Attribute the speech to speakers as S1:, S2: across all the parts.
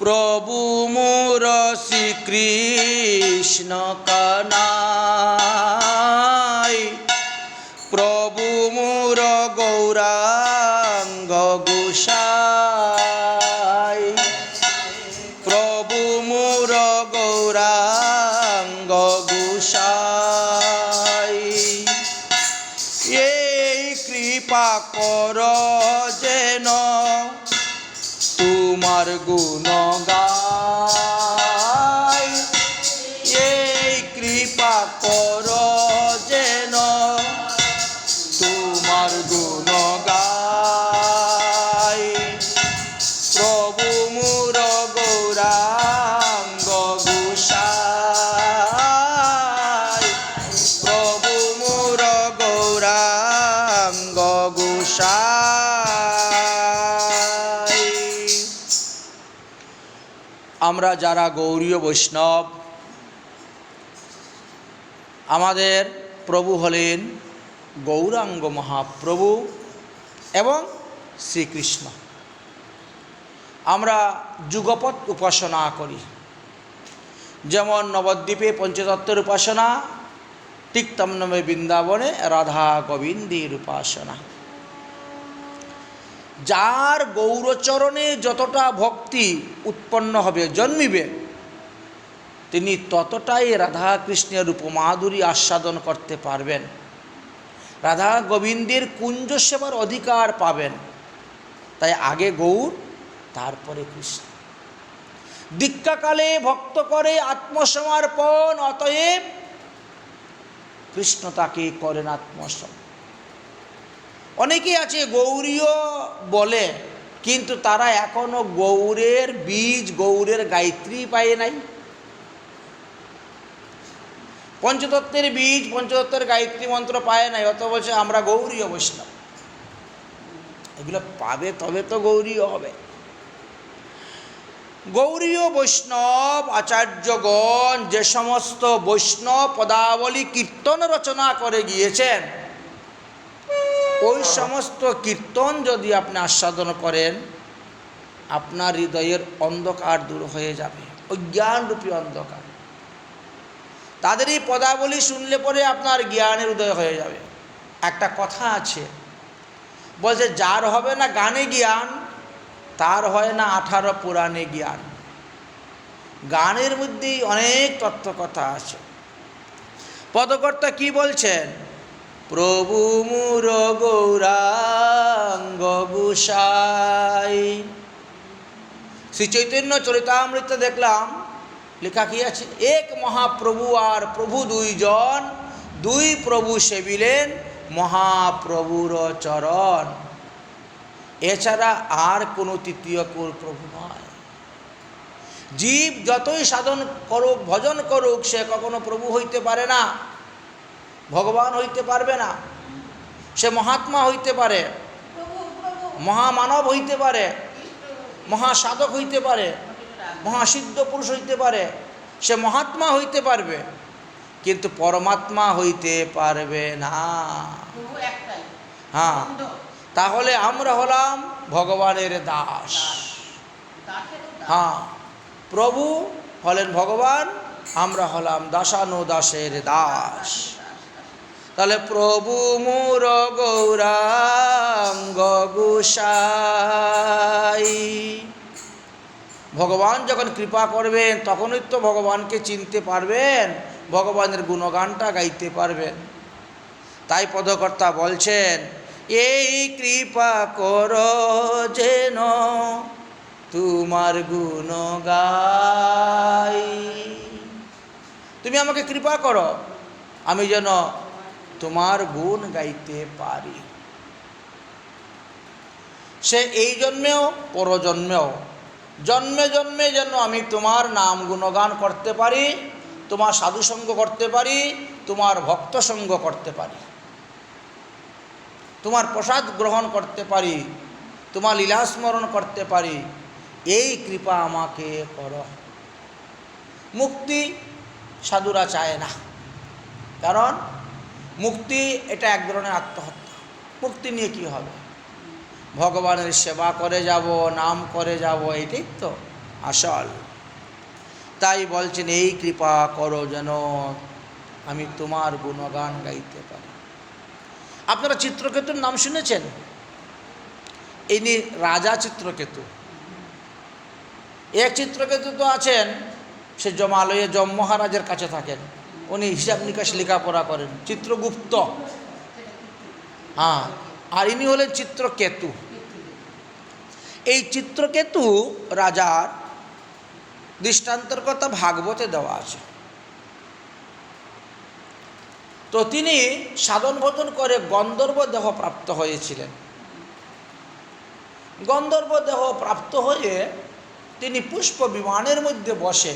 S1: প্রভু মোর শ্রীকৃষ্ণ কানাই, প্রভু মোর গৌরাঙ্গ গোসাই, প্রভু মোর গৌরাঙ্গ গোসাই। এই কৃপা কর যেন তোমার গুণ গাই, এই কৃপা কর যেন তোমার গুণ গাই। প্রভু মোর গৌরাঙ্গ গোসাই, প্রভু মোর গৌরাঙ্গ গোসাই। আমরা যারা গৌরীয় বৈষ্ণব, আমাদের প্রভু হলেন গৌরাঙ্গ মহাপ্রভু এবং শ্রীকৃষ্ণ। আমরা যুগপৎ উপাসনা করি, যেমন নবদ্বীপে পঞ্চতত্ত্বের উপাসনা, ঠিক তেমনি বৃন্দাবনে রাধা গোবিন্দের উপাসনা। যার গৌরচরণে যতটা ভক্তি উৎপন্ন হবে, জন্মিবে, তিনি ততটাই রাধা কৃষ্ণের রূপমাধুরী আস্বাদন করতে পারবেন, রাধা গোবিন্দের কুঞ্জ সেবার অধিকার পাবেন। তাই আগে গৌর, তারপরে কৃষ্ণ। দীক্ষাকালে ভক্ত করে আত্মসমর্পণ, অতএব কৃষ্ণ তাকে করেন আত্মসমর্পণ। অনেকেই আছে গৌরীয় বলে, কিন্তু তারা এখনো গৌরের বীজ, গৌরের গায়ত্রী পায় নাই। পঞ্চতত্ত্বের বীজ, পঞ্চতত্ত্বের গায়ত্রী মন্ত্র পায় নাই, অত বলছে আমরা গৌরীয় বৈষ্ণব। এগুলো পাবে তবে তো গৌরীয় হবে। গৌরীয় বৈষ্ণব আচার্যগণ যে সমস্ত বৈষ্ণব পদাবলী কীর্তন রচনা করে গিয়েছেন, ওই সমস্ত কীর্তন যদি আপনি আস্বাদন করেন, আপনার হৃদয়ের অন্ধকার দূর হয়ে যাবে, অজ্ঞানরূপী অন্ধকার। তাদের এই পদাবলী শুনলে পরে আপনার জ্ঞানের উদয় হয়ে যাবে। একটা কথা আছে, বলছে যার হবে না গানে জ্ঞান, তার হয় না 18 পুরাণে জ্ঞান। গানের মধ্যেই অনেক তত্ত্ব কথা আছে। পদকর্তা কি বলছেন? প্রভু মোর গৌরাঙ্গ গোসাই। শ্রী চৈতন্য চরিতামৃতে দেখলাম লেখা কি আছে, এক মহাপ্রভু আর প্রভু দুইজন, দুই প্রভু সেবিলেন মহাপ্রভুর চরণ। এছাড়া আর কোনো তৃতীয় প্রভু নয়। জীব যতই সাধন করুক, ভজন করুক, সে কখনো প্রভু হইতে পারে না, ভগবান হইতে পারবে না। সে মহাত্মা হইতে পারে, মহামানব হইতে পারে, মহাসাধক হইতে পারে, মহাসিদ্ধ পুরুষ হইতে পারে, সে মহাত্মা হইতে পারবে, কিন্তু পরমাত্মা হইতে পারবে না। হ্যাঁ, তাহলে আমরা হলাম ভগবানের দাস। হ্যাঁ, প্রভু হলেন ভগবান, আমরা হলাম দাসানুদাসের দাস। তাহলে প্রভু মোর গৌরাঙ্গ গোসাই। ভগবান যখন কৃপা করবেন, তখনই তো ভগবানকে চিনতে পারবেন, ভগবানের গুণগানটা গাইতে পারবেন। তাই পদকর্তা বলছেন, এই কৃপা কর যেন তোমার গুণ গাই। তুমি আমাকে কৃপা করো, আমি যেন তোমার গুণ গাইতে পারি। সে এই জন্মেও পরজন্মেও, জন্মে জন্মে যেন আমি তোমার নাম গুণগান করতে পারি, তোমার সাধুসঙ্গ করতে পারি, তোমার ভক্ত সঙ্গ করতে পারি, তোমার প্রসাদ গ্রহণ করতে পারি, তোমার লীলা স্মরণ করতে পারি। এই কৃপা আমাকে করো। মুক্তি সাধুরা চায় না, কারণ মুক্তি এটা এক ধরনের আত্মহত্যা। মুক্তি নিয়ে কি হবে? ভগবানের সেবা করে যাব, নাম করে যাব, এটাই তো। আসল। তাই বলছেন এই কৃপা করো যেন আমি তোমার গুণগান গাইতে পারি। আপনারা চিত্রকেতুর নাম শুনেছেন? ইনি রাজা চিত্রকেতু। এক চিত্রকেতু তো আছেন, সে জমালয়ে যম মহারাজের কাছে থাকেন, উনি হিসাব নিকাশ লেখাপড়া করেন, চিত্রগুপ্ত। হ্যাঁ, আর ইনি হলেন চিত্রকেতু। এই চিত্রকেতু রাজার দৃষ্টান্তের কথা ভাগবতে দেওয়া আছে। তো তিনি সাধন ভোজন করে গন্ধর্ব দেহ প্রাপ্ত হয়েছিলেন। গন্ধর্ব দেহ প্রাপ্ত হয়ে তিনি পুষ্প বিমানের মধ্যে বসে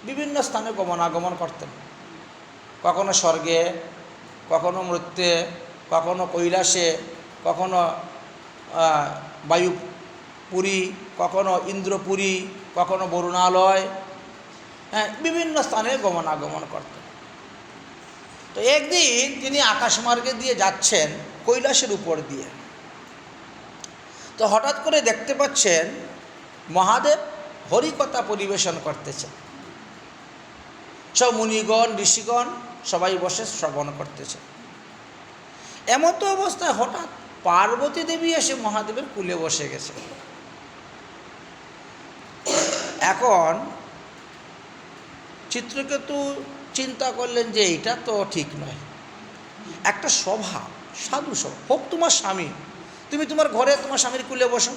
S1: বিভিন্ন স্থানে গমনাগমন করতেন। কখনো স্বর্গে, কখনো মৃত্যে, কখনো কৈলাসে, কখনো বায়ুপুরী, কখনো ইন্দ্রপুরী, কখনো বরুণালয়, হ্যাঁ, বিভিন্ন স্থানে গমনাগমন করতেন। তো একদিন তিনি আকাশমার্গে দিয়ে যাচ্ছেন কৈলাসের উপর দিয়ে। তো হঠাৎ করে দেখতে পাচ্ছেন মহাদেব হরিকথা পরিবেশন করতেছেন। সব মুনিগণ ঋষিগণ সবাই বসে শ্রবণ করতেছে। এমন তো অবস্থায় হঠাৎ পার্বতী দেবী এসে মহাদেবের কুলে বসে গেছে। এখন চিত্রকেতু চিন্তা করলেন যে এইটা তো ঠিক নয়, একটা স্বভাব, সাধু স্বভাব, হোক তোমার স্বামী, তুমি তোমার ঘরে তোমার স্বামীর কুলে বসো,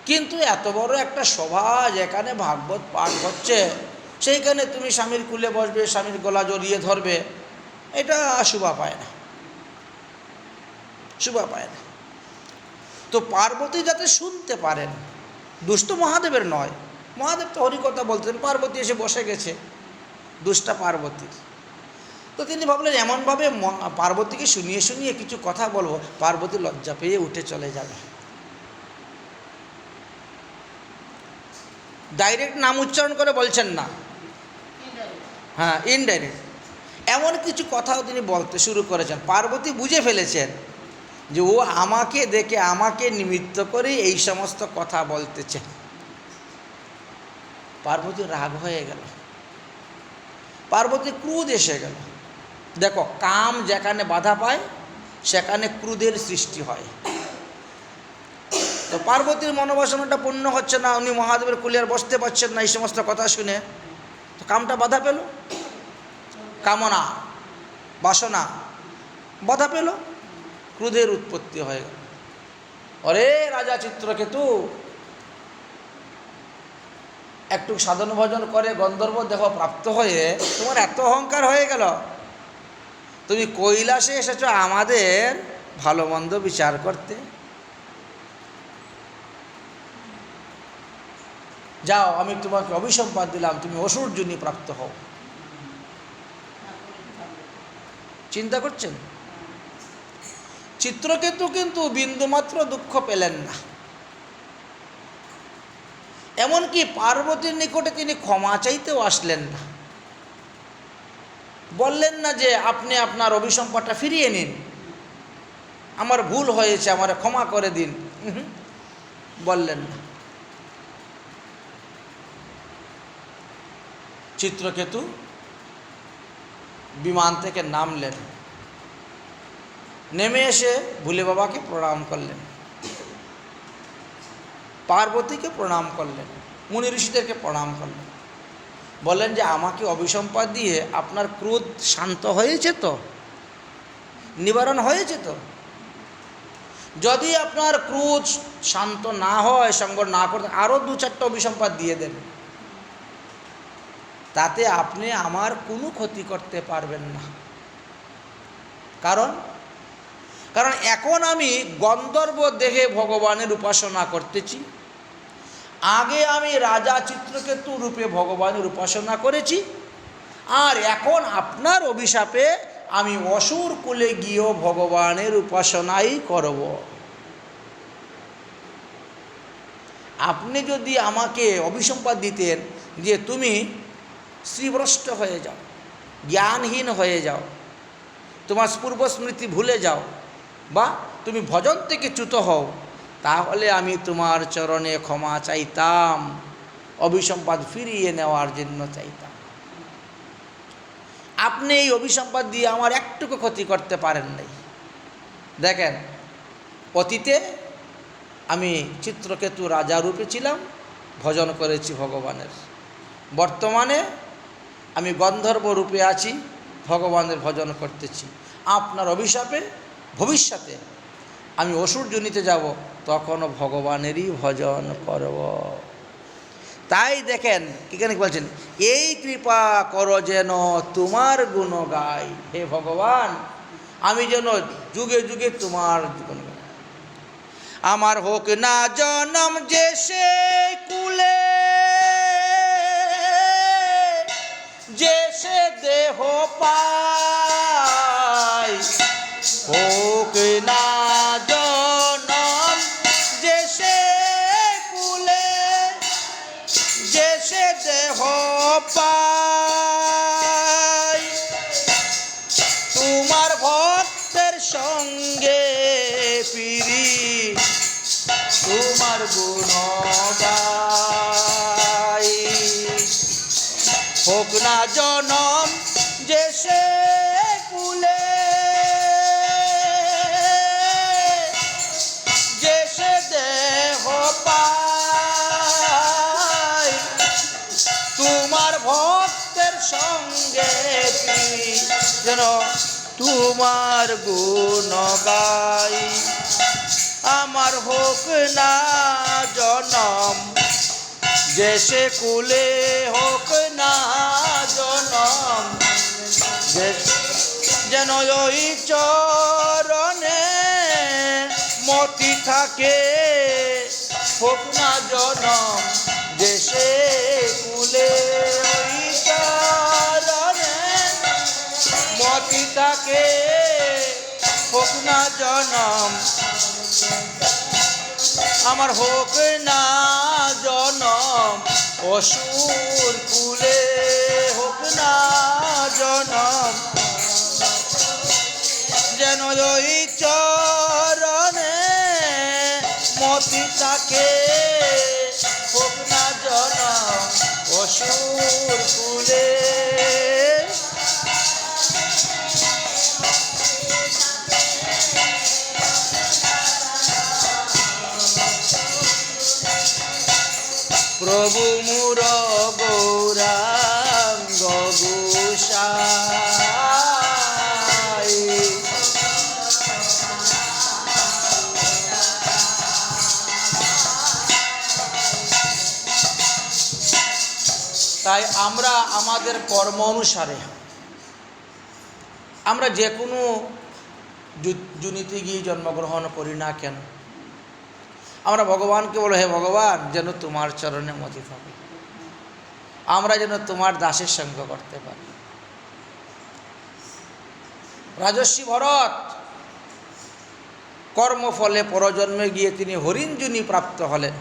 S1: কিন্তু এত বড় একটা সভা যেখানে ভাগবত পাঠ হচ্ছে সেইখানে তুমি স্বামীর কুলে বসবে, স্বামীর গলা জড়িয়ে ধরবে, এটা শোভা পায় না, শোভা পায় না। তো পার্বতী যাতে শুনতে পারেন, দুষ্ট মহাদেবের নয়, মহাদেব তো হরিকথা বলতেন, পার্বতী এসে বসে গেছে, দুষ্টা পার্বতীর। তো তিনি ভাবলেন এমনভাবে পার্বতীকে শুনিয়ে শুনিয়ে কিছু কথা বলবো, পার্বতী লজ্জা পেয়ে উঠে চলে যাবে। ডাইরেক্ট নাম উচ্চারণ করে বলছেন না, হ্যাঁ, ইনডাইরেক্ট এমন কিছু কথাও তিনি বলতে শুরু করেছেন। পার্বতী বুঝে ফেলেছেন যে ও আমাকে দেখে, আমাকে নিমিত্ত করে এই সমস্ত কথা বলতেছে। পার্বতী রাগ হয়ে গেল, পার্বতী ক্রোধ এসে গেল। দেখো, কাম যেখানে বাধা পায় সেখানে ক্রোধের সৃষ্টি হয়। তো পার্বতীর মনোবাসনাটা পূর্ণ হচ্ছে না, উনি মহাদেবের কুলে আর বসতে পারছেন না এই সমস্ত কথা শুনে। তো কামটা বাধা পেল, কামনা বাসনা বাধা পেল, ক্রোধের উৎপত্তি হয়ে গেল। অরে রাজা চিত্রকেতু, একটু সাধন ভজন করে গন্ধর্ব দেহ প্রাপ্ত হয়ে তোমার এত অহংকার হয়ে গেল, তুমি কৈলাসে এসেছো আমাদের ভালো মন্দ বিচার করতে। যাও, আমি তোমাকে অভিসম্পাদ দিলাম, তুমি অসুর যোনি প্রাপ্ত হও। চিন্তা করছেন? চিত্রকেতু কিন্তু বিন্দুমাত্র দুঃখ পেলেন না, এমনকি পার্বতীর নিকটে তিনি ক্ষমা চাইতেও আসলেন না। বললেন না যে আপনি আপনার অভিসম্পাদটা ফিরিয়ে নিন, আমার ভুল হয়েছে, আমার ক্ষমা করে দিন, বললেন না। চিত্রকেতু বিমান থেকে নামলেন, নেমে এসে ভোলে বাবাকে প্রণাম করলেন, পার্বতীকে প্রণাম করলেন, মুনি ঋষিদেরকে প্রণাম করলেন। বললেন যে আমাকে অভিসম্পাদ দিয়ে আপনার ক্রোধ শান্ত হয়েছে তো, নিবারণ হয়েছে তো? যদি আপনার ক্রোধ শান্ত না হয়, সঙ্গ না করতে, আরও 2-4টা অভিসম্পাদ দিয়ে দেন, তাতে আপনি আমার কোনো ক্ষতি করতে পারবেন না। কারণ এখন আমি গন্ধর্ব দেহে ভগবানের উপাসনা করতেছি, আগে আমি রাজা চিত্রকেতু রূপে ভগবানের উপাসনা করেছি, আর এখন আপনার অভিশাপে আমি অসুর কুলে গিয়েও ভগবানের উপাসনাই করব। আপনি যদি আমাকে অভিসম্পাদ দিতেন যে তুমি শ্রীভ্রষ্ট হয়ে যাও, জ্ঞানহীন হয়ে যাও, তোমার পূর্ব স্মৃতি ভুলে যাও, বা তুমি ভজন থেকে চ্যুত হও, তাহলে আমি তোমার চরণে ক্ষমা চাইতাম, অভিসম্পাদ ফিরিয়ে নেওয়ার জন্য চাইতাম। আপনি এই অভিসম্পাদ দিয়ে আমার একটুকু ক্ষতি করতে পারেন নাই। দেখেন, অতীতে আমি চিত্রকেতু রাজা রূপে ছিলাম, ভজন করেছি ভগবানের। বর্তমানে আমি গন্ধর্ব রূপে আছি, ভগবানের ভজন করতেছি। আপনার অভিশাপে ভবিষ্যতে আমি অসুর জনিতে যাব, তখনও ভগবানেরই ভজন করব। তাই দেখেন এখানে বলছেন, এই কৃপা করো যেন তোমার গুণ গাই। হে ভগবান, আমি যেন যুগে যুগে তোমার গুণ গাই। আমার হোক না জনম যে সে কুলে, যে সে দেহ পায়। হোক না জনম যে সে কুলে, যে সে দেহ পায়। তোমার ভক্তের সঙ্গে ফিরি, তোমার গুণ গাই। হোক না জনম যে সে কুলে, যে সে দেহ পায়। তোমার ভক্তের সঙ্গে যেন তোমার গুণ গাই। আমার হোক না জনম যে সে কুলে, হোক না জনম যেন ওই চরণে মতি থাকে। হোক না জনম যে সে কুলে, ওই চরণে মতি থাকে। হোক না জনম আমার, হোক না জনম অসুর কুলে। হোক না জনম যেন ওই চরণে মতি থাকে। হোক না জনম অসুর কুলে। প্রভু মুর গৌরাঙ্গ গোসাই। তাই আমরা আমাদের কর্ম অনুসারে আমরা যে কোনো জুনিতে গিয়ে জন্মগ্রহণ করি না কেন, আমরা ভগবানকে বলো, হে ভগবান, যেন তোমার চরণে মতি থাকে, আমরা যেন তোমার দাসের সঙ্গ করতে পারি। রাজর্ষি ভরত কর্মফলে পরজন্মে গিয়ে তিনি হরিণজুনি প্রাপ্ত হলেন,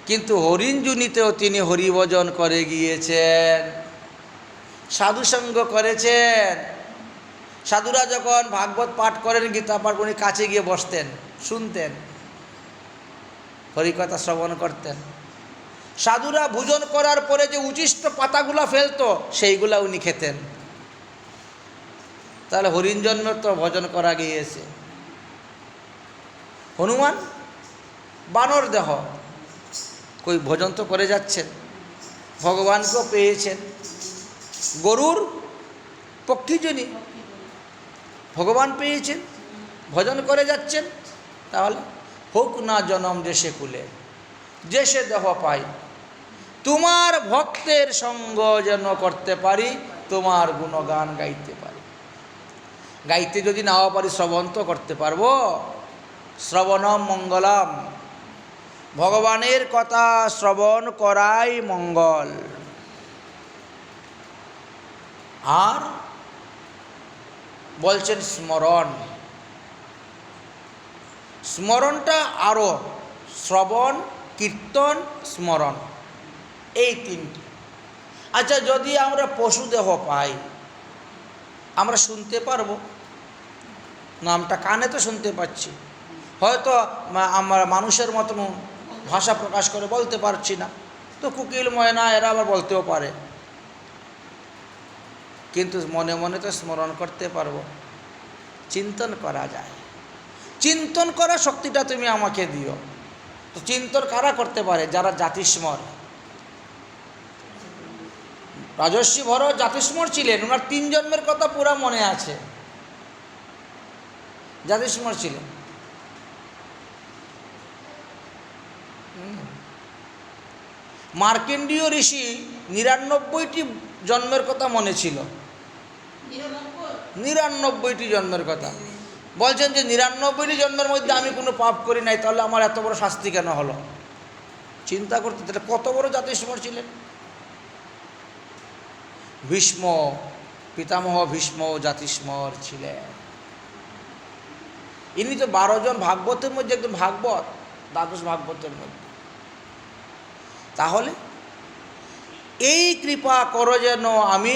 S1: কিন্তু হরিণজুনিতেও তিনি হরিভজন করে গিয়েছেন, সাধুসঙ্গ করেছেন। সাধুরা যখন ভাগবত পাঠ করেন, গীতা পাঠ, উনি কাছে গিয়ে বসতেন, শুনতেন, হরিকথা শ্রবণ করতেন। সাধুরা ভোজন করার পরে যে উচিষ্ট পাতাগুলা ফেলতো, সেইগুলা উনি খেতেন। তাহলে হরিণ জন্য তো ভজন করা গিয়েছে। হনুমান বানর দেহ, কই ভজন তো করে যাচ্ছেন, ভগবানকেও পেয়েছেন। গরুর পক্ষীজনী, ভগবান পেয়েছেন, ভজন করে যাচ্ছেন। তাহলে হোক না জনম যে সে কুলে, যে সে দেহ পাই। তোমার ভক্তের সঙ্গ যেন করতে পারি, তোমার গুণগান গাইতে পারি। গাইতে যদি নাও পারি, শ্রবণ তো করতে পারবো। শ্রবণম মঙ্গলম, ভগবানের কথা শ্রবণ করাই মঙ্গল। আর বলছেন স্মরণ, স্মরণটা আরও শ্রবণ, কীর্তন, স্মরণ, এই তিনটি। আচ্ছা, যদি আমরা পশু দেহ পাই, আমরা শুনতে পারবো? নামটা কানে তো শুনতে পাচ্ছি, হয়তো আমরা মানুষের মতন ভাষা প্রকাশ করে বলতে পারছি না, তো কোকিল ময়না এরা আবার বলতেও পারে, কিন্তু মনে মনে তো স্মরণ করতে পারবো, চিন্তন করা যায়। চিন্তন করার শক্তিটা তুমি আমাকে দিও। তো চিন্তন কারা করতে পারে? যারা জাতিস্মর। রাজর্ষি ভরত জাতিস্মর ছিলেন, ওনার 3 জন্মের কথা পুরা মনে আছে, জাতিস্মর ছিলেন। মার্কেন্ডীয় ঋষি 99টি জন্মের কথা মনে ছিল, 99টি জন্মের কথা বলছেন যে 99টি জন্মের মধ্যে আমি কোনো পাপ করি নাই, তাহলে আমার এত বড় শাস্তি কেন হলো? চিন্তা করতে, তাহলে কত বড় জাতিস্মর ছিলেন। ভীষ্ম, পিতামহ ভীষ্ম জাতিস্মর ছিলেন। ইনি তো 12 জন ভাগবতের মধ্যে একদম ভাগবত, দ্বাদশ ভাগবতের মধ্যে। তাহলে এই কৃপা করো যেন আমি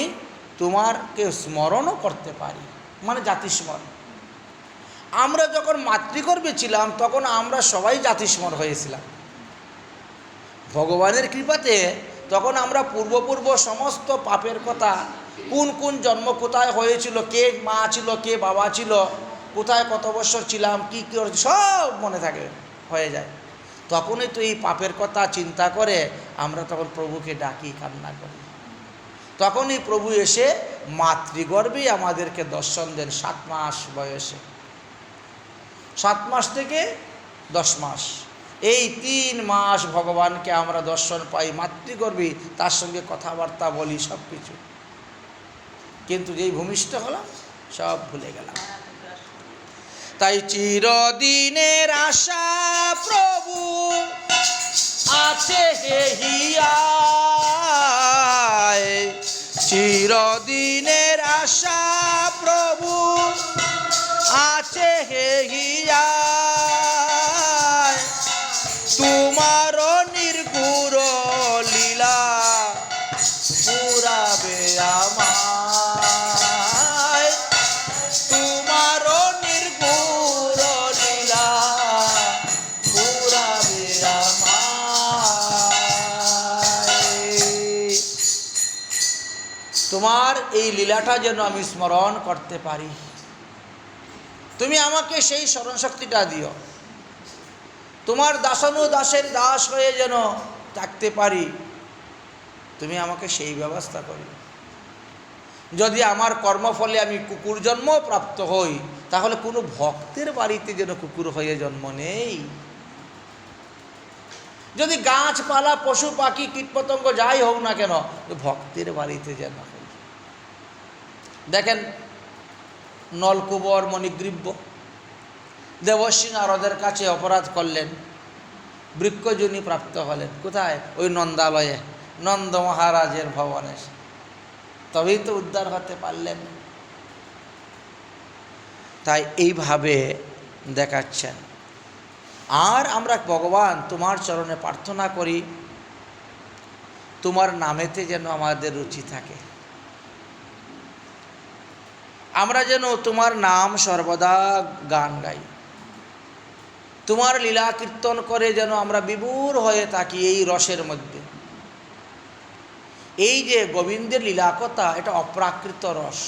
S1: তোমারকে স্মরণও করতে পারি, মানে জাতিস্মর। আমরা যখন মাতৃগর্ভে ছিলাম তখন আমরা সবাই জাতিস্মর হয়েছিলাম। ভগবানের কৃপাতে তখন আমরা পূর্ব সমস্ত পাপের কথা, কোন কোন জন্ম কোথায় হয়েছিল, কে মা ছিল, কে বাবা ছিল, কোথায় কত বছর ছিলাম, কী কী সব মনে থাকে, হয়ে যায়। তখনই তো এই পাপের কথা চিন্তা করে আমরা তখন প্রভুকে ডাকি, কান্না করি। তখনই প্রভু এসে মাতৃগর্ভেই আমাদেরকে দর্শন দেন 7 মাস বয়সে। 7 মাস থেকে 10 মাস, এই 3 মাস ভগবানকে আমরা দর্শন পাই মাতৃগর্ভে, তার সঙ্গে কথাবার্তা বলি, সব কিছু। কিন্তু যেই ভূমিষ্ঠ হলাম সব ভুলে গেলাম। তাই চিরদিনের আশা প্রভু আছে হে হিয়ায়, চিরদিনের আশা প্রভু আছে হে হিয়ায়, তোমার নির্গুণ লীলা পুরাবে আমায়, তোমার নির্গুণ লীলা পুরাবে আমায়। তোমার এই লীলাটা যেন আমি স্মরণ করতে পারি, তুমি আমাকে সেই স্মরণ শক্তিটা দিও। তোমার দাসানুদাসের দাস হয়ে যেন থাকতে পারি, তুমি আমাকে সেই ব্যবস্থা করি। যদি আমার কর্মফলে আমি কুকুর জন্ম প্রাপ্ত হই, তাহলে কোনো ভক্তের বাড়িতে যেন কুকুর হয়ে জন্ম নেই। যদি গাছপালা পশু পাখি কীটপতঙ্গ যাই হোক না কেন, ভক্তের বাড়িতে যেন হই। দেখেন নলকুবর মণিগ্রীব্য দেবর্ষি নারদের কাছে অপরাধ করলেন, বৃক্ষজনী প্রাপ্ত হলেন। কোথায়? ওই নন্দালয়ে, নন্দ মহারাজের ভবনে। তবেই তো উদ্ধার হতে পারলেন। তাই এইভাবে দেখাচ্ছেন। আর আমরা ভগবান তোমার চরণে প্রার্থনা করি, তোমার নামেতে যেন আমাদের রুচি থাকে, আমরা যেন তোমার নাম সর্বদা গান গাই, তোমার লীলা কীর্তন করে যেন আমরা বিভোর হয়ে থাকি এই রসের মধ্যে। এই যে গোবিন্দের লীলা কথা, এটা অপ্রাকৃত রস।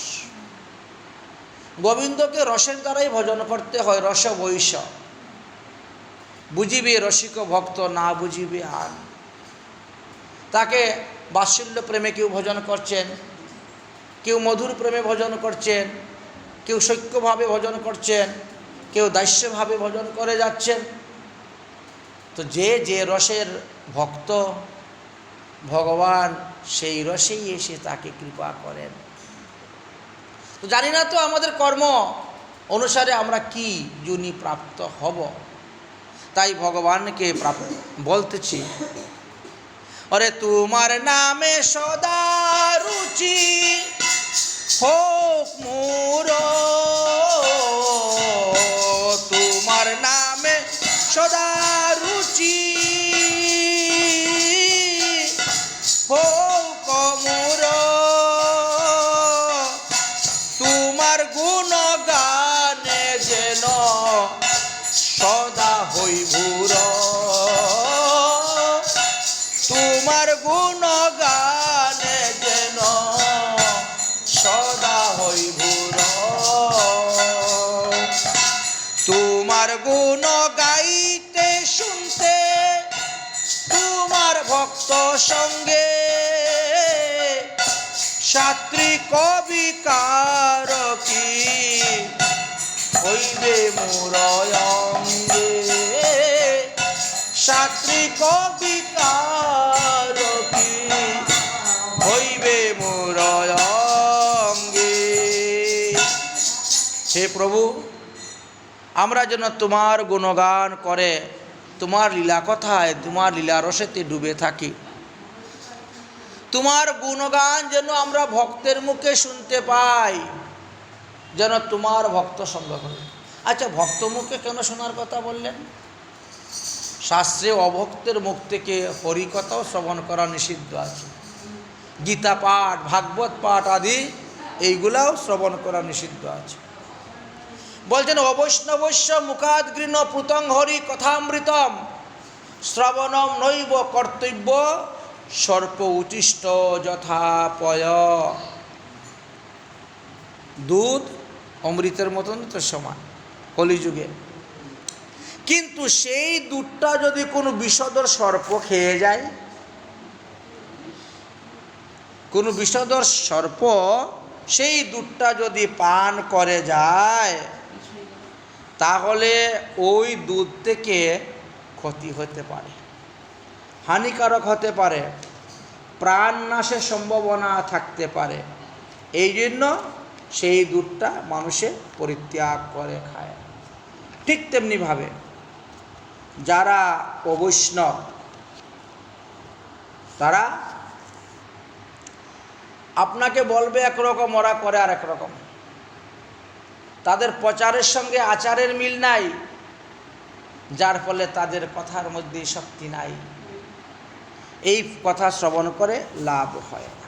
S1: গোবিন্দকে রসের দ্বারাই ভজন করতে হয়, রস বৈশ। বুঝিবে রসিক ভক্ত, না বুঝিবে আর। তাকে বাৎসল্য প্রেমে কেউ ভজন করছেন, কেউ মধুর প্রেমে ভজন করছেন, কেউ সৈক্যভাবে ভজন করছেন, কেউ দাস্যভাবে ভজন করে যাচ্ছেন। তো যে যে রসের ভক্ত, ভগবান সেই রসেই এসে তাকে কৃপা করেন। তো জানি না তো আমাদের কর্ম অনুসারে আমরা কি যোনি প্রাপ্ত হব। তাই ভগবানকে বলতেছি, অরে তোমার নামে সদা রুচি হোক মোর, তোমার নামে সদা রুচি হোক মোর, তোমার গুণ গানে যে ভক্ত সঙ্গে সাত্রিক বিকার কি হইবে মোর অঙ্গে, সাত্রিক বিকার কি হইবে মোর অঙ্গে। হে প্রভু, আমরা যেন তোমার গুণগান করে তোমার লীলা কথায় তোমার লীলা রসেতে ডুবে থাকি। তোমার গুণগান যেন আমরা ভক্তের মুখে শুনতে পাই, যেন তোমার ভক্ত সঙ্গ করে। আচ্ছা, ভক্ত মুখে কেন শোনার কথা বললেন? শাস্ত্রে অভক্তের মুখ থেকে হরিকথাও শ্রবণ করা নিষিদ্ধ আছে। গীতা পাঠ, ভাগবত পাঠ আদি এইগুলাও শ্রবণ করা নিষিদ্ধ আছে। বলছেন অবৈষ্ণবস্য মুখাদ গৃণ পুতং হরি কথামৃতম শ্রবণম নৈব কর্তব্য সর্প উচিষ্ট যথাপয়। দুধ অমৃতের মতন তো সমান কলিযুগে, কিন্তু সেই দুধটা যদি কোনো বিষধর সর্প খেয়ে যায়, কোনো বিষধর সর্প সেই দুধটা যদি পান করে যায়, তাহলে ওই দুধ থেকে ক্ষতি হতে পারে, হানিকারক হতে পারে, প্রাণ নাশের সম্ভাবনা থাকতে পারে। এই জন্য সেই দুধটা মানুষে পরিত্যাগ করে খায়। ঠিক তেমনিভাবে যারা অবৈষ্ণব, তারা আপনাকে বলবে একরকম, ওরা করে আর একরকম। তাদের প্রচারের সঙ্গে আচারের মিল নাই, যার ফলে তাদের কথার মধ্যে শক্তি নাই। এই কথা শ্রবণ করে লাভ হয় না।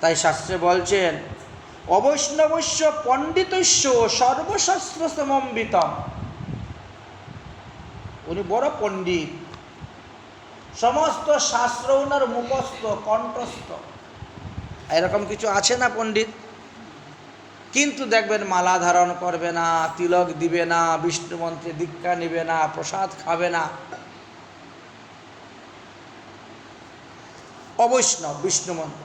S1: তাই শাস্ত্রে বলছেন অবৈষ্ণবস্য পণ্ডিতস্য সর্বশাস্ত্র সমন্বিতম। উনি বড় পণ্ডিত, সমস্ত শাস্ত্র ওনার মুখস্থ কণ্ঠস্থ। এরকম কিছু আছে না পণ্ডিত? কিন্তু দেখবেন মালা ধারণ করবে না, তিলক দিবে না, বিষ্ণু মন্ত্রে দীক্ষা নেবে না, প্রসাদ খাবে না। অবৈষ্ণব বিষ্ণু মন্ত্র।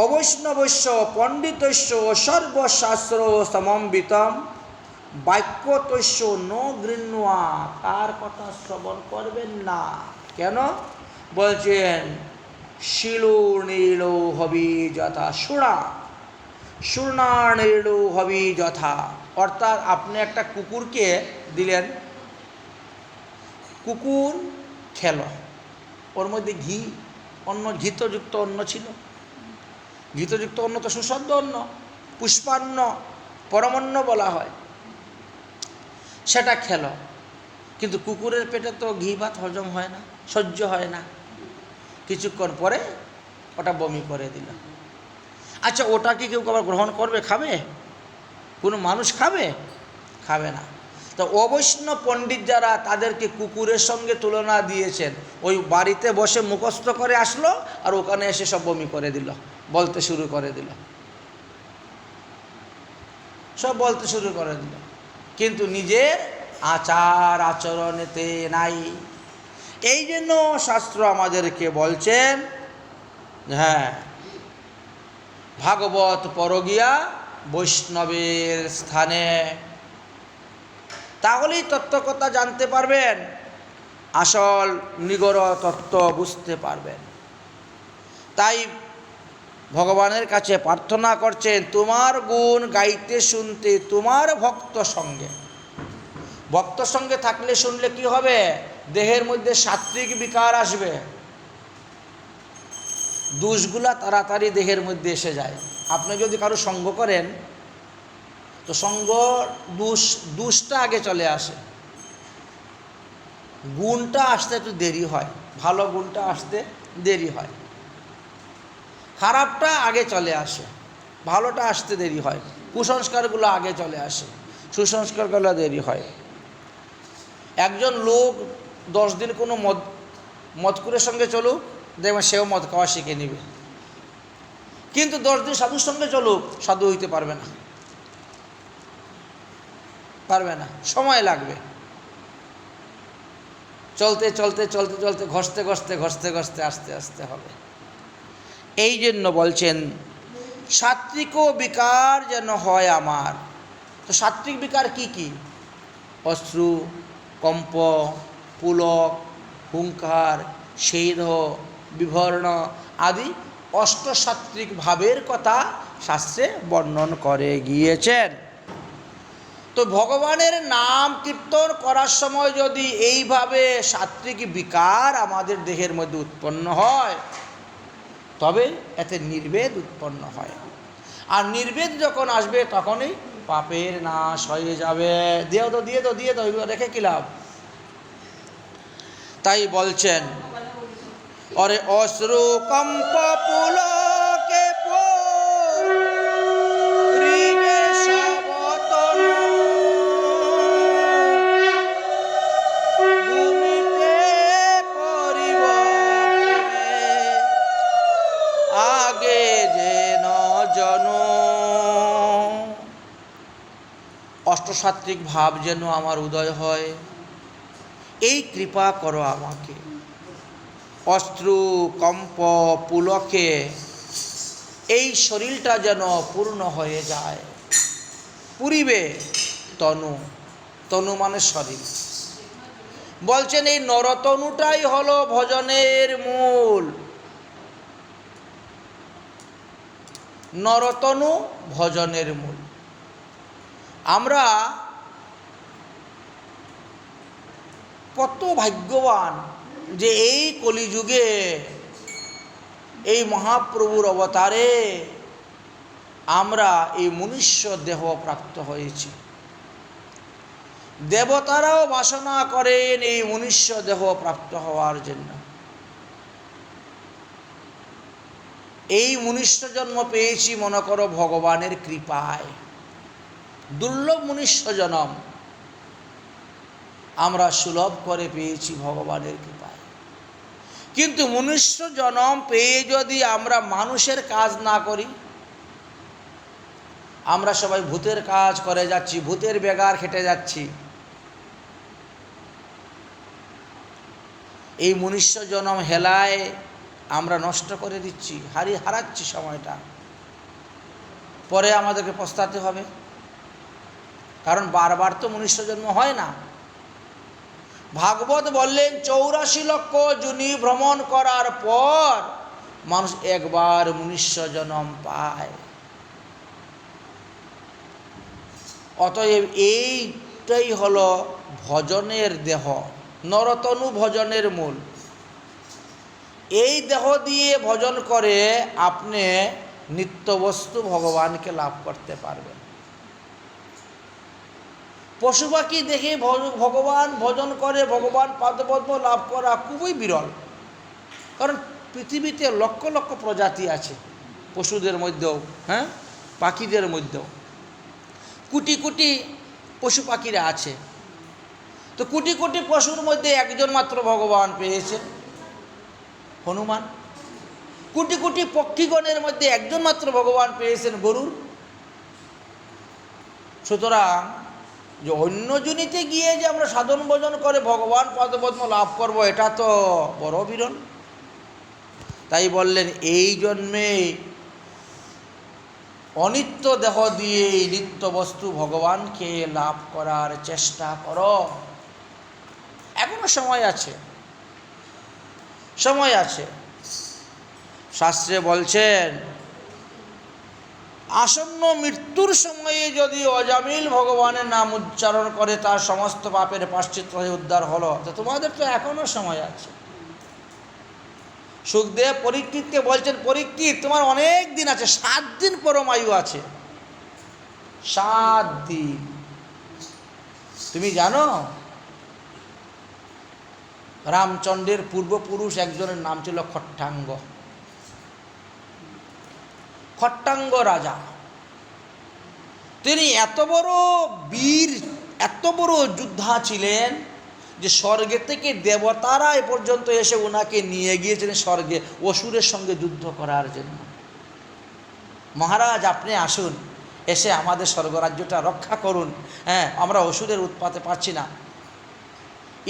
S1: অবৈষ্ণবস্য পণ্ডিতস্য সর্বশাস্ত্র সমন্বিতম বাক্যতস্য ন গৃহ্ণা। তার কথা শ্রবণ করবেন না। কেন? বলছেন শিলো নীলো হবি যথা সুরা, সুর্ণা নীলো হবি যথা। অর্থাৎ আপনি একটা কুকুরকে দিলেন, কুকুর খেলো, ওর মধ্যে ঘি অন্ন, ঘিতযুক্ত অন্ন ছিল। ঘিতযুক্ত অন্ন তো সুস্বাদু অন্ন, পুষ্পান্ন, পরমান্ন বলা হয়। সেটা খেলো, কিন্তু কুকুরের পেটে তো ঘি ভাত হজম হয় না, সহ্য হয় না। কিছুক্ষণ পরে ওটা বমি করে দিল। আচ্ছা, ওটা কি কেউ আবার গ্রহণ করবে, খাবে? কোনো মানুষ খাবে? খাবে না। তো অবৈষ্ণব পণ্ডিত যারা, তাদেরকে কুকুরের সঙ্গে তুলনা দিয়েছেন। ওই বাড়িতে বসে মুখস্থ করে আসলো আর ওখানে এসে সব বমি করে দিল, বলতে শুরু করে দিল, সব বলতে শুরু করে দিল, কিন্তু নিজের আচার আচরণেতে নাই। এই জন্য শাস্ত্র আমাদেরকে বলছেন, হ্যাঁ, ভাগবত পরগিয়া বৈষ্ণবের স্থানে। তাহলেই তত্ত্বকথা জানতে পারবেন, আসল নিগড় তত্ত্ব বুঝতে পারবেন। তাই ভগবানের কাছে প্রার্থনা করছেন, তোমার গুণ গাইতে শুনতে তোমার ভক্ত সঙ্গে। ভক্ত সঙ্গে থাকলে, শুনলে কি হবে? দেহের মধ্যে সাত্ত্বিক বিকার আসবে, দোষগুলা তাড়াতাড়ি দেহের মধ্যে এসে যায়। আপনি যদি কারো সঙ্গ করেন তো সঙ্গ দোষটা আগে চলে আসে, গুণটা আসতে একটু দেরি হয়, ভালো গুণটা আসতে দেরি হয়। খারাপটা আগে চলে আসে, ভালোটা আসতে দেরি হয়। কুসংস্কারগুলো আগে চলে আসে, সুসংস্কারগুলো দেরি হয়। একজন লোক 10 দিন কোনো মদকুরের সঙ্গে চলুক, দেখবেন সেও মদ খাওয়া শিখে নেবে। কিন্তু 10 দিন সাধুর সঙ্গে চলুক, সাধু হইতে পারবে না, পারবে না, সময় লাগবে, চলতে চলতে চলতে চলতে ঘষতে ঘষতে ঘষতে ঘষতে আস্তে আস্তে হবে। এই জন্য বলছেন সাত্ত্বিক বিকার যেন হয় আমার। তো সাত্ত্বিক বিকার কি কি? অশ্রু, কম্প, পুলক, হুঙ্কার, সেইধ, বিভর্ণ আদি অষ্টসাত্ত্বিক ভাবের কথা শাস্ত্রে বর্ণন করে গিয়েছেন। তো ভগবানের নাম কীর্তন করার সময় যদি এইভাবে সাত্ত্বিক বিকার আমাদের দেহের মধ্যে উৎপন্ন হয়, তবে এতে নির্বেদ উৎপন্ন হয়। আর নির্বেদ যখন আসবে তখনই পাপের নাশ হয়ে যাবে। দিয়ে তো রেখে কি লাভ? তাই বলছেন অরে অশ্রু কম্প পুলকে পরিবে সবতনু, ভূমিতে পরিব প্রেমে আগে যেন জন। অষ্টসাত্ত্বিক ভাব যেন আমার উদয় হয়, এই কৃপা করো আমাকে। অশ্রু কম্প পুলকে এই শরীরটা যেন পূর্ণ হয়ে যায়। পুরিবে তনু, তনু মানে শরীর। বলছেন এই নরতনুটাই হলো ভজনের মূল। নরতনু ভজনের মূল। আমরা কত ভাগ্যবান যে এই কলিযুগে এই মহাপ্রভুর অবতারে আমরা এই মনুষ্য দেহ প্রাপ্ত হয়েছি। দেবতারাও বাসনা করেন এই মনুষ্য দেহ প্রাপ্ত হওয়ার জন্য। এই মনুষ্য জন্ম পেয়েছি মনে করো ভগবানের কৃপায়। দুর্লভ মনুষ্য জন্ম আমরা সুলভ করে পেয়েছি ভগবানের কৃপায়। কিন্তু মনুষ্য জন্ম পেয়ে যদি আমরা মানুষের কাজ না করি, আমরা সবাই ভূতের কাজ করে যাচ্ছি, ভূতের বেগার খেটে যাচ্ছি। এই মনুষ্য জন্ম হেলায় আমরা নষ্ট করে দিচ্ছি, হারাচ্ছি সময়টা। পরে আমাদেরকে পস্তাতে হবে, কারণ বারবার তো মনুষ্য জন্ম হয় না। ভাগবত বললেন 84 লক্ষ যোনি ভ্রমণ করার পর মানুষ একবার মনুষ্য জন্ম পায়। অতএব এইটাই হলো ভজনের দেহ, নরতনু ভজনের মূল। এই দেহ দিয়ে ভজন করে আপনি নিত্যবস্তু ভগবানকে লাভ করতে পারবেন। পশু পাখি দেখে ভগবান ভজন করে ভগবান পাদপদ্ম লাভ করা খুবই বিরল। কারণ পৃথিবীতে লক্ষ লক্ষ প্রজাতি আছে, পশুদের মধ্যেও, হ্যাঁ, পাখিদের মধ্যেও কোটি কোটি পশু পাখিরা আছে। তো কোটি কোটি পশুর মধ্যে একজন মাত্র ভগবান পেয়েছে, হনুমান। কোটি কোটি পক্ষীগণের মধ্যে একজন মাত্র ভগবান পেয়েছেন, গরুর। সুতরাং যে অন্য জনিতে গিয়ে যে আমরা সাধন ভজন করে ভগবান পদপদ্ম লাভ করব, এটা তো বড় বিরল। তাই বললেন এই জন্মে অনিত্য দেহ দিয়ে নিত্য বস্তু ভগবানকে লাভ করার চেষ্টা করো। এখনো সময় আছে, সময় আছে। শাস্ত্রে বলছেন আসন্ন মৃত্যুর সময়ে যদি অজামিল ভগবানের নাম উচ্চারণ করে তার সমস্ত পাপের প্রায়শ্চিত্ত হয়ে উদ্ধার হলো। তো তোমাদের তো এখনো সময় আছে। সুখদেব পরীক্ষিতকে বলছেন, পরীক্ষিত তোমার অনেক দিন আছে, 7 দিন পরমায়ু আছে। 7 দিন। তুমি জানো রামচন্দ্রের পূর্বপুরুষ একজনের নাম ছিল খট্টাঙ্গ। খট্টাঙ্গ রাজা, তিনি এত বড় বীর, এত বড় যোদ্ধা ছিলেন যে স্বর্গে থেকে দেবতারা এ পর্যন্ত এসে ওনাকে নিয়ে গিয়েছিলেন স্বর্গে অসুরের সঙ্গে যুদ্ধ করার জন্য। মহারাজ আপনি আসুন, এসে আমাদের স্বর্গরাজ্যটা রক্ষা করুন, হ্যাঁ আমরা অসুরের উৎপাতে পারছি না।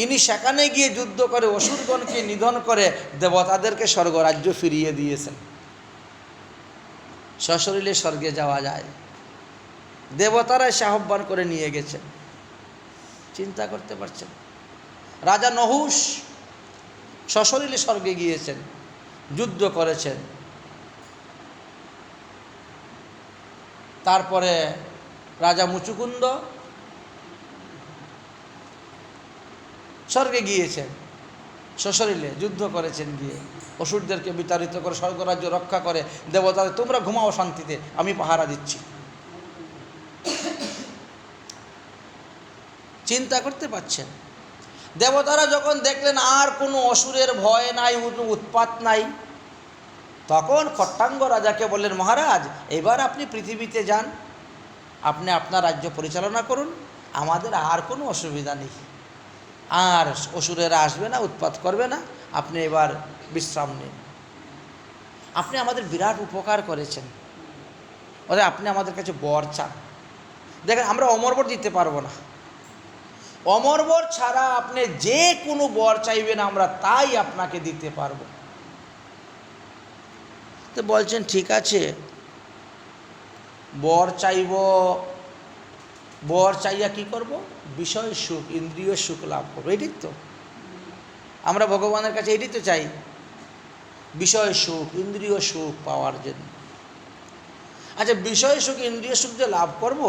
S1: ইনি সেখানে গিয়ে যুদ্ধ করে অসুরগণকে নিধন করে দেবতাদেরকে স্বর্গরাজ্য ফিরিয়ে দিয়েছেন। সশরীরে স্বর্গে যাওয়া যায়, দেবতারা এসে আহ্বান করে নিয়ে গেছেন। চিন্তা করতে পারছেন? রাজা নহুষ সশরীরে স্বর্গে গিয়েছেন, যুদ্ধ করেছেন। তারপরে রাজা মুচুকুন্দ স্বর্গে গিয়েছেন, সশরীরে যুদ্ধ করেছেন, গিয়ে অসুরদেরকে বিতাড়িত করে স্বর্গরাজ্য রক্ষা করে দেবতাদের তোমরা ঘুমাও শান্তিতে, আমি পাহারা দিচ্ছি। চিন্তা করতে পারছেন? দেবতারা যখন দেখলেন আর কোনো অসুরের ভয় নাই, উৎপাত নাই, তখন খট্টাঙ্গ রাজাকে বললেন, মহারাজ এবার আপনি পৃথিবীতে যান, আপনি আপনার রাজ্য পরিচালনা করুন, আমাদের আর কোনো অসুবিধা নেই, আর অসুরেরা আসবে না, উৎপাত করবে না, আপনি এবার বিশ্রাম নিন। আপনি আমাদের বিরাট উপকার করেছেন, ওদের আপনি আমাদের কাছে বর চান। দেখেন, আমরা অমরবর দিতে পারবো না, অমরবর ছাড়া আপনি যে কোনো বর চাইবেন আমরা তাই আপনাকে দিতে পারবো। তো বলছেন ঠিক আছে, বর চাইব, বর চাইয়া কি করব? বিষয় সুখ, ইন্দ্রিয় সুখ লাভ করবো। এটি তো আমরা ভগবানের কাছে এটি তো চাই, বিষয় সুখ, ইন্দ্রিয় সুখ পাওয়ার জন্য। আচ্ছা, বিষয় সুখ, ইন্দ্রিয় সুখ যে লাভ করব,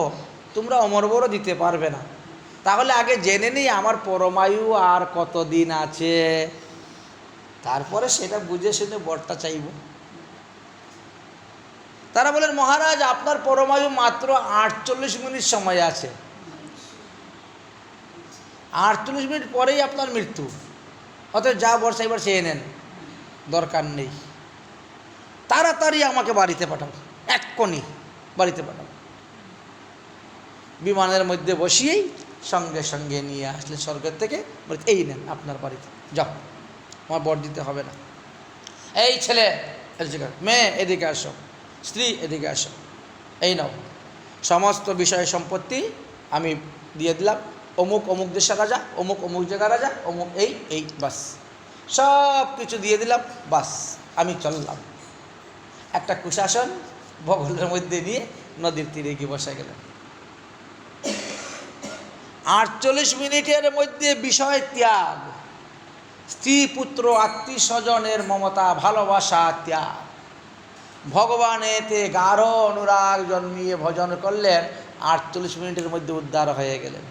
S1: তোমরা অমরবরও দিতে পারবে না, তাহলে আগে জেনে নিই আমার পরমায়ু আর কতদিন আছে, তারপরে সেটা বুঝে শুনে বরটা চাইব। তারা বলেন, মহারাজ আপনার পরমায়ু মাত্র 48 মিনিট সময় আছে, 48 মিনিট পরেই আপনার মৃত্যু, অতএব যা বর চাইবার চেয়ে নেন, দরকার নেই, তাড়াতাড়ি আমাকে বাড়িতে পাঠাও, এক্ষুনি বাড়িতে পাঠাও। বিমানের মধ্যে বসিয়েই সঙ্গে সঙ্গে নিয়ে আসলে স্বর্গের থেকে, বলে এই নেন আপনার বাড়িতে, যাও, আমার বর দিতে হবে না। এই ছেলে, মেয়ে এদিকে আসো, স্ত্রী এদিকে আসো, এই নাও সমস্ত বিষয় সম্পত্তি আমি দিয়ে দিলাম, অমুক অমুক দেশের রাজা, অমুক অমুক জায়গার রাজা, অমুক এই বাস সব কিছু দিয়ে দিলাম, বাস আমি চললাম। একটা কুশাসন বগলের মধ্যে নিয়ে নদীর তীরে গিয়ে বসে গেলেন। 48 মিনিটের মধ্যে বিষয় ত্যাগ, স্ত্রী পুত্র আত্মীয় স্বজনের মমতা ভালোবাসা ত্যাগ, ভগবান এতে গাঢ় অনুরাগ জন্মিয়ে ভজন করলেন, 48 মিনিটের মধ্যে উদ্ধার হয়ে গেলেন।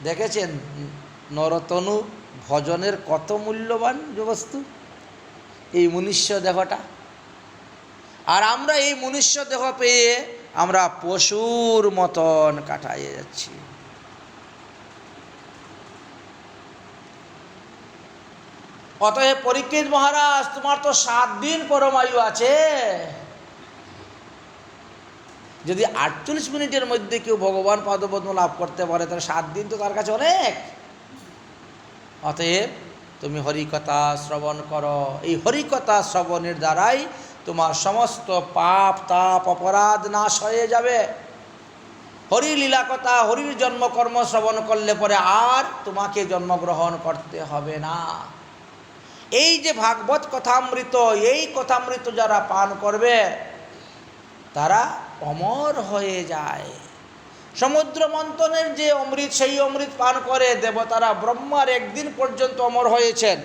S1: দেখেছেন নরতনু ভজনের কত মূল্যবান যে বস্তু, এই মনুষ্য দেহটা। আর আমরা এই মনুষ্য দেহ পেয়ে আমরা পশুর মতন কাটাইয়ে যাচ্ছি। অতএব পরীক্ষিত মহারাজ, তোমার তো 7 দিন পরমায়ু আছে, যদি 48 মিনিটের মধ্যে কেউ ভগবান পাদপদ্ম লাভ করতে পারে, তাহলে 7 দিন তো তার কাছে অনেক। অতএব তুমি হরিকথা শ্রবণ করো, এই হরিকথা শ্রবণের দ্বারাই তোমার সমস্ত পাপ তাপ অপরাধ নাশ হয়ে যাবে। হরি লীলা কথা, হরির জন্মকর্ম শ্রবণ করলে পরে আর তোমাকে জন্মগ্রহণ করতে হবে না। এই যে ভাগবত কথামৃত, এই কথামৃত যারা পান করবে তারা অমর হয়ে যায়। সমুদ্র মন্থনের যে অমৃত, সেই অমৃত পান করে দেবতারা ব্রহ্মার 1 দিন পর্যন্ত অমর হয়েছেন।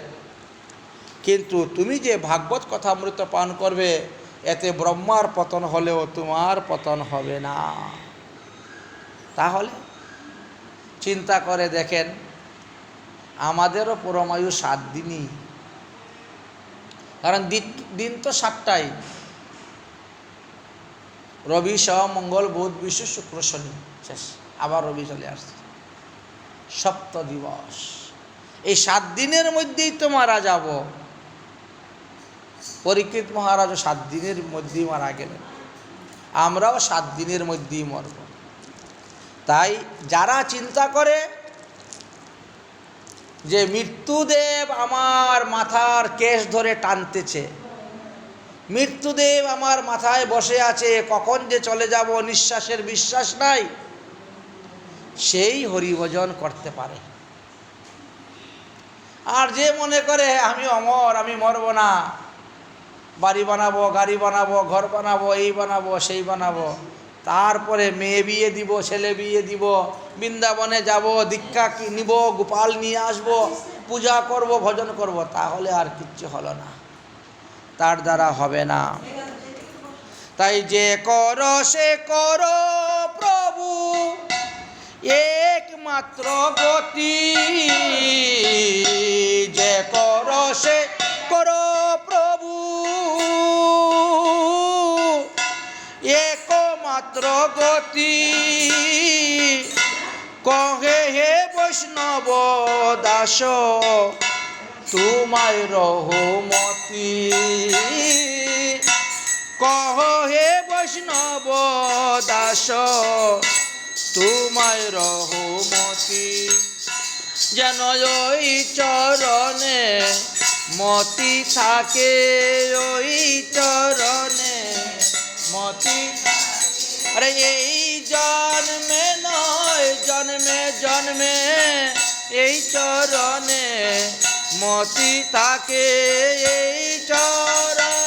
S1: কিন্তু তুমি যে ভাগবত কথামৃত পান করবে, এতে ব্রহ্মার পতন হলেও তোমার পতন হবে না। তাহলে চিন্তা করে দেখেন, আমাদেরও পরমায়ু 7 দিনই, কারণ দিন তো 7টাই, রবি সোম মঙ্গল বুধ বৃহস্পতি শুক্র শনি, শেষ, আবার রবি চলে আসছে, 7 দিবস। এই 7 দিনের মধ্যেই তো মারা যাব। পরীক্ষিত মহারাজও 7 দিনের মধ্যেই মারা গেলেন, আমরাও 7 দিনের মধ্যেই মরব। তাই যারা চিন্তা করে যে মৃত্যুদেব আমার মাথার কেশ ধরে টানতেছে, মৃত্যুদেব আমার মাথায় বসে আছে, কখন যে চলে যাব নিঃশ্বাসের বিশ্বাস নাই, সেই হরিভজন করতে পারে। আর যে মনে করে আমি অমর, আমি মরব না, বাড়ি বানাবো, গাড়ি বানাবো, ঘর বানাবো, এই বানাবো, সেই বানাবো, তারপরে মেয়ে বিয়ে দিব, ছেলে বিয়ে দিব, বৃন্দাবনে যাব, দীক্ষা নিব, গোপাল নিয়ে আসবো, পূজা করব, ভজন করব, তাহলে আর কিচ্ছু হলো না, তার দ্বারা হবে না। তাই যে করো সে করো প্রভু একমাত্র গতি, যে করো সে করো প্রভু একমাত্র গতি, কহে হে বৈষ্ণব দাস তোমায় রঘুমতি, কহ হে বৈষ্ণব দাস তোমায় রঘুমতি, যেন ওই চরণে মতি থাকে, ওই চরণে মতি। আরে এই জন্মে নয়, জন্মে জন্মে এই চরণে মতি থাকে, এই চরণ